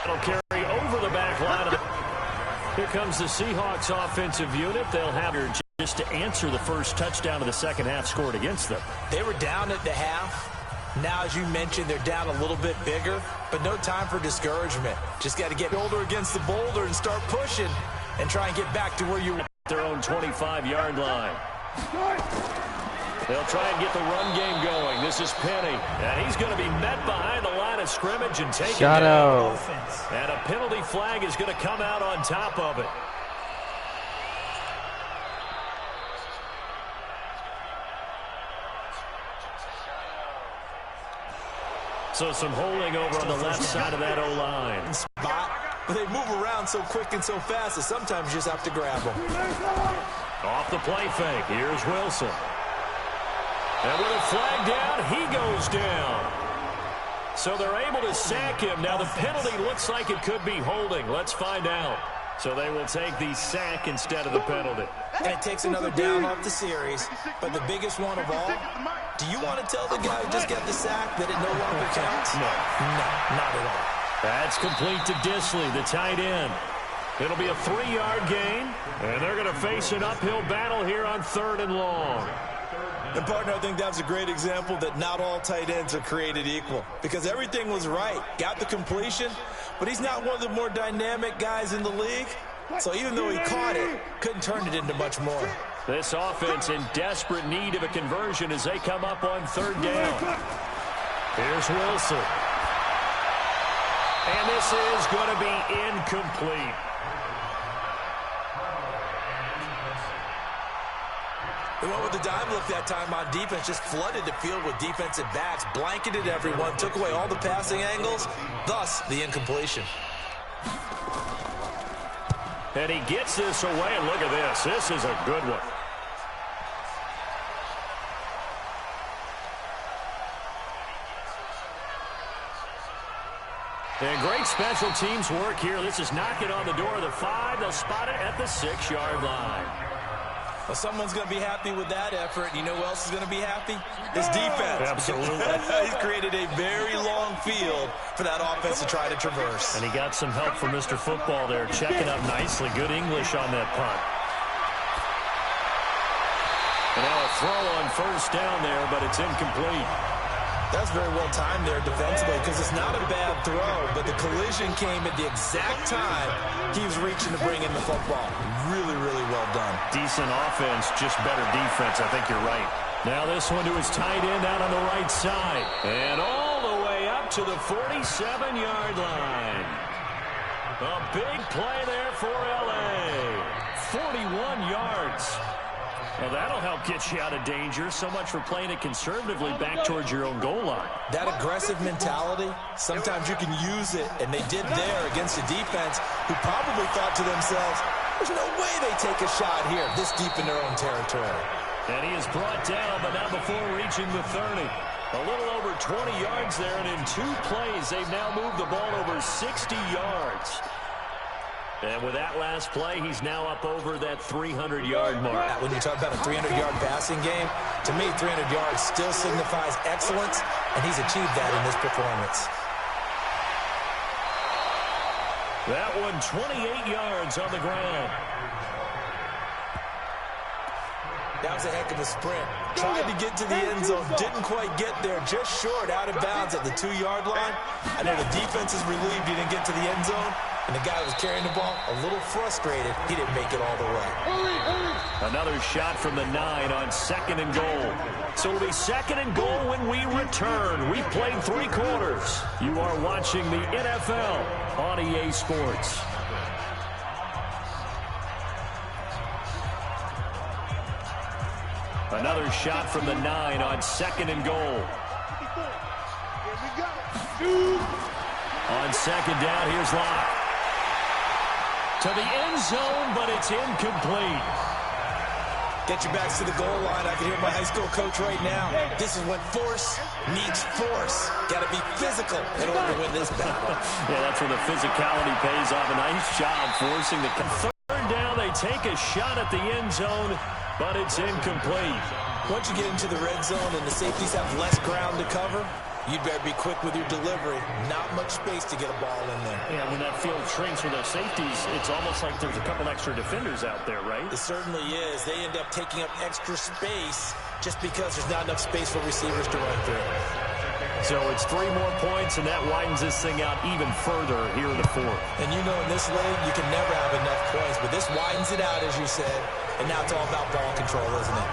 It'll carry over the back line. Here comes the Seahawks offensive unit. They'll have her just to answer the first touchdown of the second half scored against them. They were down at the half. Now, as you mentioned, they're down a little bit bigger, but no time for discouragement. Just got to get shoulder against the boulder and start pushing and try and get back to where you were. At their own 25-yard line. They'll try and get the run game going. This is Penny, and he's going to be met behind the line of scrimmage and taken down. And a penalty flag is going to come out on top of it. So some holding over on the left side of that O-line. Spot, but they move around so quick and so fast that sometimes you just have to grab them. Off the play fake, here's Wilson. And with a flag down, he goes down. So they're able to sack him. Now the penalty looks like it could be holding. Let's find out. So they will take the sack instead of the penalty. And it takes another down off the series. But the biggest one of all, do you want to tell the guy who just got the sack that it no longer counts? No. No, not at all. That's complete to Disley, the tight end. It'll be a 3-yard gain, and they're going to face an uphill battle here on 3rd and long. And, partner, I think that was a great example that not all tight ends are created equal. Because everything was right. Got the completion, but he's not one of the more dynamic guys in the league. So even though he caught it, couldn't turn it into much more. This offense in desperate need of a conversion as they come up on 3rd down. Here's Wilson. And this is going to be incomplete. They went with the dime look that time on defense, just flooded the field with defensive backs, blanketed everyone, took away all the passing angles, thus the incompletion. And he gets this away, and look at this. This is a good one. And great special teams work here. This is knocking on the door of the 5. They'll spot it at the 6-yard line. Well, someone's going to be happy with that effort. You know who else is going to be happy? His defense. Absolutely. He's created a very long field for that offense to try to traverse. And he got some help from Mr. Football there, checking up nicely. Good English on that punt. And now a throw on 1st down there, but it's incomplete. That's very well timed there defensively because it's not a bad throw, but the collision came at the exact time he was reaching to bring in the football. Really, really well done. Decent offense, just better defense. I think you're right. Now this one to his tight end out on the right side. And all the way up to the 47-yard line. A big play there for L.A. 41 yards. Well, that'll help get you out of danger. So much for playing it conservatively back towards your own goal line. That aggressive mentality, sometimes you can use it, and they did there against a defense who probably thought to themselves, there's no way they take a shot here this deep in their own territory. And he is brought down, but not before reaching the 30. A little over 20 yards there, and in 2 plays, they've now moved the ball over 60 yards. And with that last play, he's now up over that 300-yard mark. When you talk about a 300-yard passing game, to me, 300 yards still signifies excellence, and he's achieved that in this performance. That one, 28 yards on the ground. That was a heck of a sprint. Tried to get to the end zone, didn't quite get there, just short, out of bounds at the 2-yard line. I know the defense is relieved he didn't get to the end zone, and the guy who was carrying the ball, a little frustrated, he didn't make it all the way. Another shot from the 9 on 2nd and goal. So it'll be 2nd and goal when we return. We've played 3 quarters. You are watching the NFL on EA Sports. Another shot from the 9 on 2nd and goal. On 2nd down, here's Locke. To the end zone, but it's incomplete. Get your backs to the goal line. I can hear my high school coach right now. This is when force meets force. Got to be physical in order to win this battle. Yeah, that's where the physicality pays off. A nice job forcing the 3rd down. They take a shot at the end zone, but it's incomplete. Once you get into the red zone and the safeties have less ground to cover, You'd better be quick with your delivery. Not much space to get a ball in there. Yeah, when that field shrinks with those safeties, it's almost like there's a couple extra defenders out there, right? It certainly is. They end up taking up extra space just because there's not enough space for receivers to run through. So it's 3 more points, and that widens this thing out even further here in the 4th. And you know in this league, you can never have enough points, but this widens it out, as you said, and now it's all about ball control, isn't it?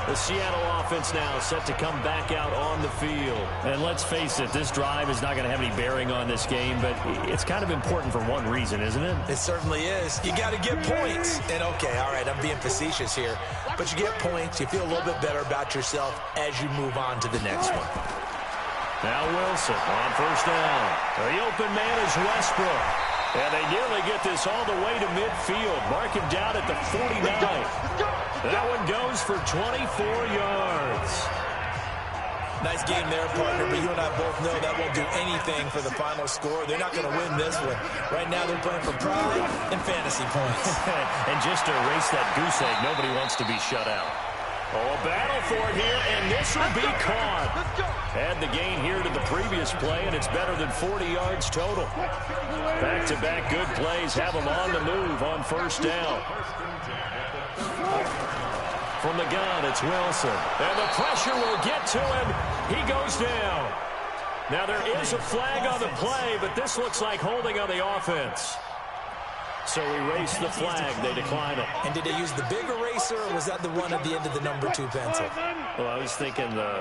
The Seattle offense now set to come back out on the field. And let's face it, this drive is not going to have any bearing on this game, but it's kind of important for one reason, isn't it? It certainly is. You got to get points. And, okay, all right, I'm being facetious here, but you get points. You feel a little bit better about yourself as you move on to the next one. Now Wilson on first down. The open man is Westbrook. And they nearly get this all the way to midfield. Mark him down at the 49. That one goes for 24 yards. Nice game there, partner, but you and I both know that won't do anything for the final score. They're not going to win this one. Right now they're playing for pride and fantasy points. And just to erase that goose egg, nobody wants to be shut out. Oh, battle for it here, and this will be caught. Had the gain here to the previous play, and it's better than 40 yards total. Back-to-back good plays have them on the move on first down. From the gun, it's Wilson. And the pressure will get to him. He goes down. Now, there is a flag on the play, but this looks like holding on the offense. So erase the flag. They decline it. And did they use the big eraser, or was that the one at the end of the number 2 pencil? Well, I was thinking the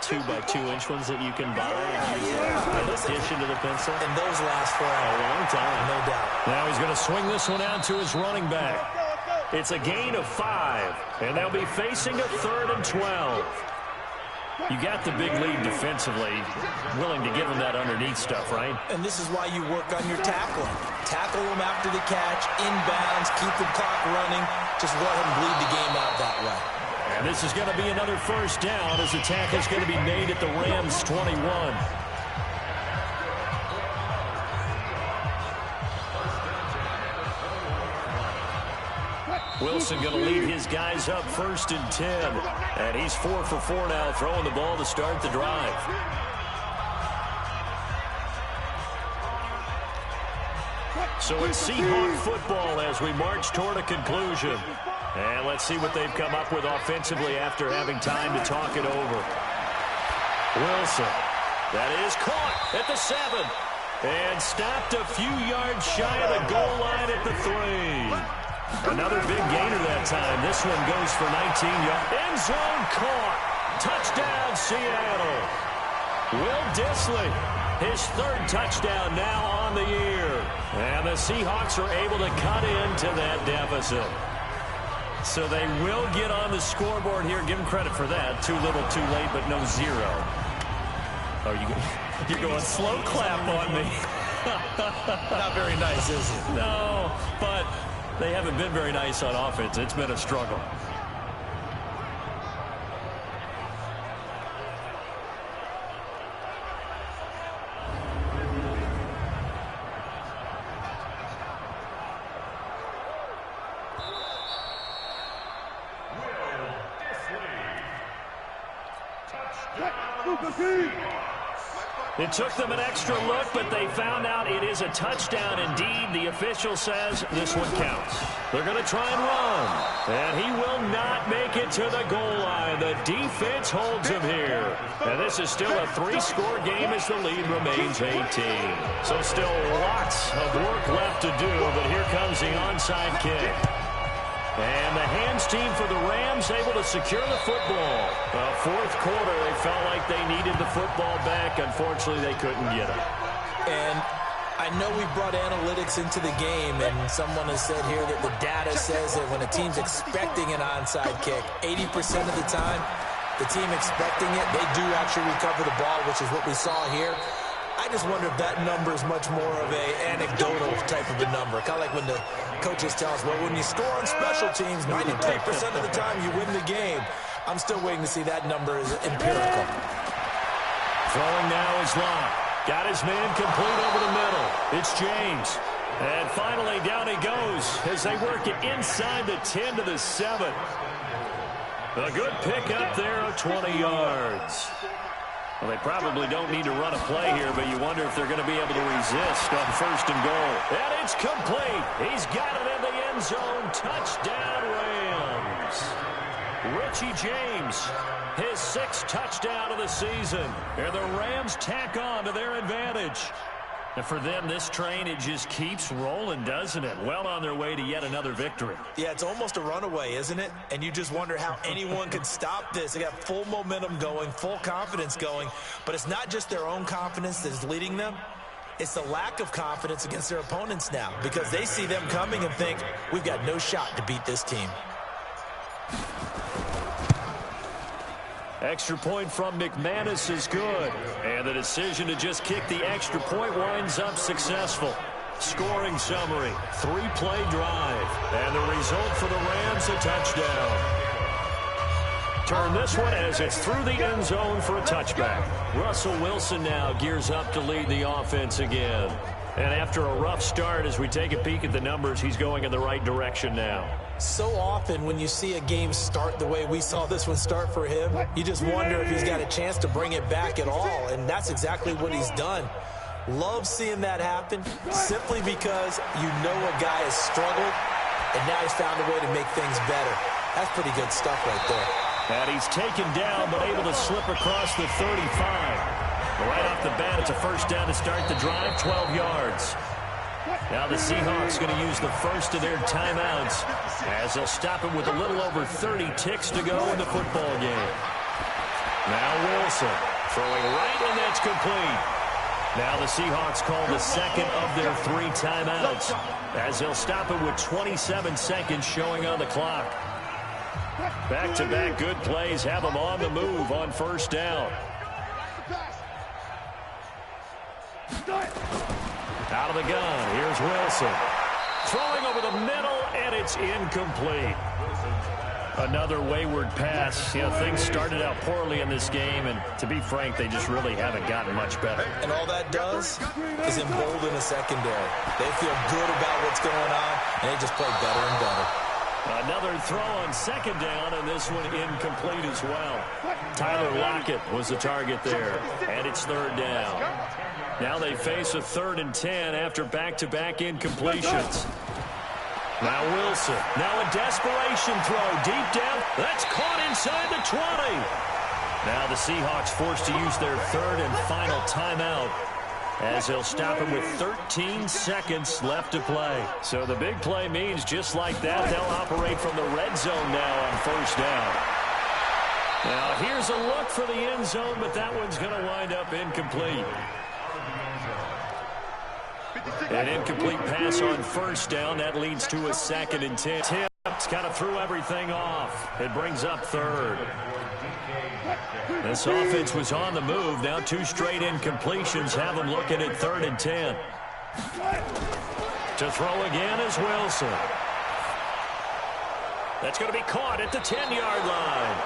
2x2-inch ones that you can buy and use in addition to the pencil. And those last for a long time. No doubt. Now he's going to swing this one out to his running back. It's a gain of 5, and they'll be facing a 3rd and 12. You got the big lead defensively, willing to give them that underneath stuff, right? And this is why you work on your tackling. Tackle them after the catch, inbounds, keep the clock running. Just let them bleed the game out that way. And this is going to be another first down as the tackle is going to be made at the Rams' 21. Wilson going to lead his guys up 1st and 10. And he's 4 for 4 now, throwing the ball to start the drive. So it's Seahawks football as we march toward a conclusion. And let's see what they've come up with offensively after having time to talk it over. Wilson. That is caught at the 7. And stopped a few yards shy of the goal line at the 3. Another big gainer that time. This one goes for 19 yards. End zone caught. Touchdown, Seattle. Will Dissly, his 3rd touchdown now on the year. And the Seahawks are able to cut into that deficit. So they will get on the scoreboard here. Give them credit for that. Too little, too late, but no 0. Oh, you're going slow clap on me. Not very nice, is it? No, but they haven't been very nice on offense. It's been a struggle. It took them an extra look, but they found out it is a touchdown indeed. The official says this one counts. They're going to try and run, and he will not make it to the goal line. The defense holds him here. And this is still a 3-score game as the lead remains 18. So still lots of work left to do, but here comes the onside kick. And the hands team for the Rams able to secure the football. 4th quarter, they felt like they needed the football back. Unfortunately, they couldn't get it. And I know we brought analytics into the game, and someone has said here that the data says that when a team's expecting an onside kick, 80% of the time, the team expecting it, they do actually recover the ball, which is what we saw here. I just wonder if that number is much more of a anecdotal type of a number. Kind of like when the coaches tell us, well, when you score on special teams, 93% of the time you win the game. I'm still waiting to see that number is empirical. Throwing now is Locke. Got his man complete over the middle. It's James. And finally down he goes as they work it inside the 10 to the 7. A good pick up there of 20 yards. Well, they probably don't need to run a play here, but you wonder if they're going to be able to resist on 1st and goal. And it's complete. He's got it in the end zone. Touchdown, Rams. Richie James, his 6th touchdown of the season. And the Rams tack on to their advantage. And for them, this train, it just keeps rolling, doesn't it? Well on their way to yet another victory. Yeah, it's almost a runaway, isn't it? And you just wonder how anyone could stop this. They got full momentum going, full confidence going. But it's not just their own confidence that is leading them. It's the lack of confidence against their opponents now, because they see them coming and think, we've got no shot to beat this team. Extra point from McManus is good. And the decision to just kick the extra point winds up successful. Scoring summary, 3-play drive. And the result for the Rams, a touchdown. Turn this one as it's through the end zone for a touchback. Russell Wilson now gears up to lead the offense again. And after a rough start, as we take a peek at the numbers, he's going in the right direction now. So often when you see a game start the way we saw this one start for him, you just wonder if he's got a chance to bring it back at all, and that's exactly what he's done. Love seeing that happen simply because you know a guy has struggled, and now he's found a way to make things better. That's pretty good stuff right there. And he's taken down but able to slip across the 35. Right off the bat, it's a 1st down to start the drive, 12 yards. Now the Seahawks going to use the first of their timeouts as they'll stop it with a little over 30 ticks to go in the football game. Now Wilson throwing right, and that's complete. Now the Seahawks call the second of their 3 timeouts as they'll stop it with 27 seconds showing on the clock. Back-to-back good plays have them on the move on 1st down. Out of the gun, here's Wilson. Throwing over the middle, and it's incomplete. Another wayward pass. You know, things started out poorly in this game, and to be frank, they just really haven't gotten much better. And all that does is embolden the secondary. They feel good about what's going on, and they just play better and better. Another throw on 2nd down, and this one incomplete as well. Tyler Lockett was the target there, and it's 3rd down. Now they face a 3rd and 10 after back-to-back incompletions. Now Wilson. Now a desperation throw deep down. That's caught inside the 20. Now the Seahawks forced to use their 3rd and final timeout as they'll stop it with 13 seconds left to play. So the big play means just like that, they'll operate from the red zone now on 1st down. Now here's a look for the end zone, but that one's going to wind up incomplete. An incomplete pass on 1st down. That leads to a 2nd and 10. Tipped, kind of threw everything off. It brings up 3rd. This offense was on the move. Now 2 straight incompletions have them looking at 3rd and 10. To throw again is Wilson. That's going to be caught at the 10-yard line.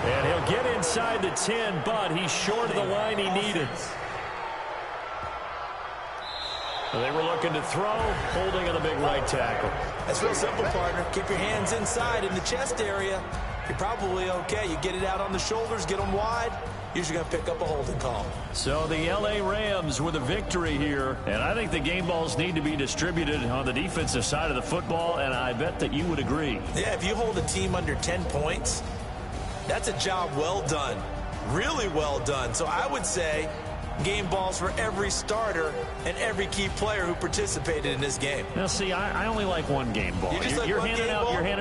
And he'll get inside the 10, but he's short of the line he needed. They were looking to throw, holding on the big right tackle. That's real simple, partner. Keep your hands inside in the chest area. You're probably okay. You get it out on the shoulders, get them wide. Usually going to pick up a holding call. So the L.A. Rams with a victory here. And I think the game balls need to be distributed on the defensive side of the football, and I bet that you would agree. Yeah, if you hold a team under 10 points, that's a job well done. Really well done. So I would say game balls for every starter and every key player who participated in this game. Now, see, I only like one game ball. You're handing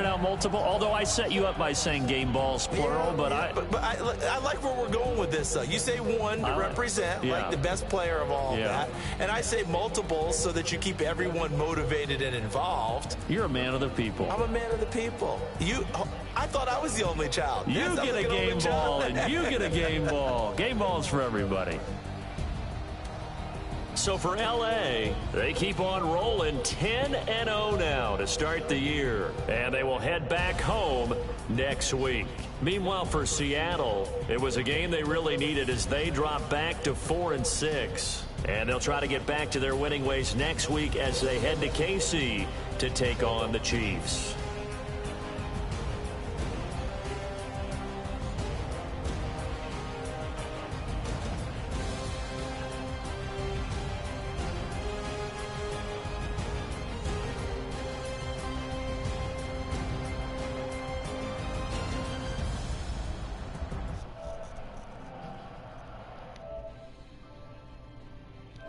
out multiple. Although I set you up by saying game balls plural, but I like where we're going with this. You say one to represent like the best player of all of that, and I say multiples so that you keep everyone motivated and involved. You're a man of the people. I'm a man of the people. I thought I was the only child. You get a game ball, and you get a game ball. Game balls for everybody. So for L.A., they keep on rolling 10-0 now to start the year. And they will head back home next week. Meanwhile, for Seattle, it was a game they really needed as they drop back to 4-6. And they'll try to get back to their winning ways next week as they head to KC to take on the Chiefs.